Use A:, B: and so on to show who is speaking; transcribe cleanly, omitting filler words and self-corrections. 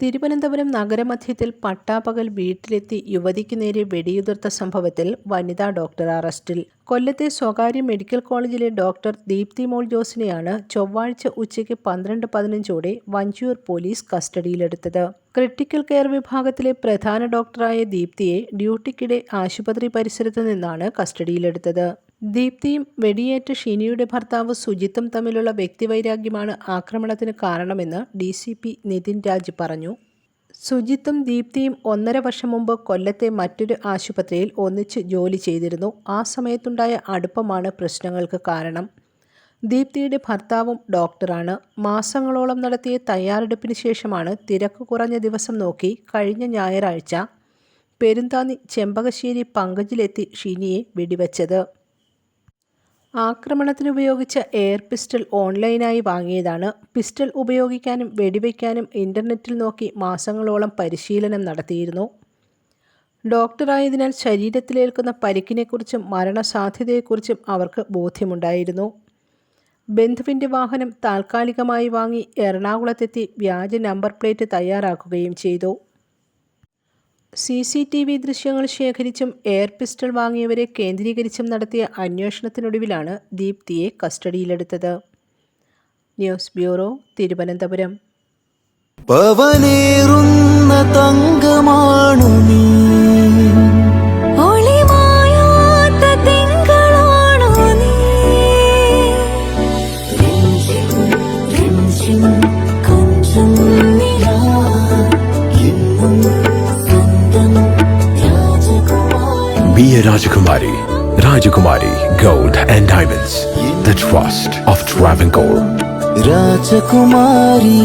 A: തിരുവനന്തപുരം നഗരമധ്യത്തിൽ പട്ടാപ്പകൽ വീട്ടിലെത്തി യുവതിക്ക് നേരെ വെടിയുതിർത്ത സംഭവത്തിൽ വനിതാ ഡോക്ടർ അറസ്റ്റിൽ. കൊല്ലത്തെ സ്വകാര്യ മെഡിക്കൽ കോളേജിലെ ഡോക്ടർ ദീപ്തി മോൾ ജോസിനെയാണ് ചൊവ്വാഴ്ച ഉച്ചയ്ക്ക് 12:15 വഞ്ചിയൂർ പോലീസ് കസ്റ്റഡിയിലെടുത്തത്. ക്രിട്ടിക്കൽ കെയർ വിഭാഗത്തിലെ പ്രധാന ഡോക്ടറായ ദീപ്തിയെ ഡ്യൂട്ടിക്കിടെ ആശുപത്രി പരിസരത്ത് നിന്നാണ് കസ്റ്റഡിയിലെടുത്തത്. ദീപ്തിയും വെടിയേറ്റ ഷിനിയുടെ ഭർത്താവ് സുജിത്തും തമ്മിലുള്ള വ്യക്തിവൈരാഗ്യമാണ് ആക്രമണത്തിന് കാരണമെന്ന് DCP നിതിൻ രാജ് പറഞ്ഞു. സുജിത്തും ദീപ്തിയും 1.5 വർഷം മുമ്പ് കൊല്ലത്തെ മറ്റൊരു ആശുപത്രിയിൽ ഒന്നിച്ച് ജോലി ചെയ്തിരുന്നു. ആ സമയത്തുണ്ടായ അടുപ്പമാണ് പ്രശ്നങ്ങൾക്ക് കാരണം. ദീപ്തിയുടെ ഭർത്താവും ഡോക്ടറാണ്. മാസങ്ങളോളം നടത്തിയ തയ്യാറെടുപ്പിന് ശേഷമാണ് തിരക്ക് കുറഞ്ഞ ദിവസം നോക്കി കഴിഞ്ഞ ഞായറാഴ്ച പെരുന്താന്നി ചെമ്പകശ്ശേരി പങ്കജിലെത്തി ഷിനിയെ വെടിവെച്ചത്. ആക്രമണത്തിനുപയോഗിച്ച എയർ പിസ്റ്റൾ ഓൺലൈനായി വാങ്ങിയതാണ്. പിസ്റ്റൾ ഉപയോഗിക്കാനും വെടിവെക്കാനും ഇന്റർനെറ്റിൽ നോക്കി മാസങ്ങളോളം പരിശീലനം നടത്തിയിരുന്നു. ഡോക്ടറായതിനാൽ ശരീരത്തിലേൽക്കുന്ന പരിക്കിനെക്കുറിച്ചും മരണസാധ്യതയെക്കുറിച്ചും അവർക്ക് ബോധ്യമുണ്ടായിരുന്നു. ബന്ധുവിൻ്റെ വാഹനം താൽക്കാലികമായി വാങ്ങി എറണാകുളത്തെത്തി വ്യാജ നമ്പർ പ്ലേറ്റ് തയ്യാറാക്കുകയും ചെയ്തു. CCTV ദൃശ്യങ്ങൾ ശേഖരിച്ചും എയർ പിസ്റ്റൾ വാങ്ങിയവരെ കേന്ദ്രീകരിച്ചും നടത്തിയ അന്വേഷണത്തിനൊടുവിലാണ് ദീപ്തിയെ കസ്റ്റഡിയിലെടുത്തത്. News bureau, Thiruvananthapuram.
B: പവനേറുന്ന തങ്കമാണു നീ, ഒളിമായാത്ത തിങ്കളാണു നീ, കൊഞ്ചം Nila
C: Be a Rajakumari. Rajakumari Gold and Diamonds. The trust of Travancore.
B: Rajakumari.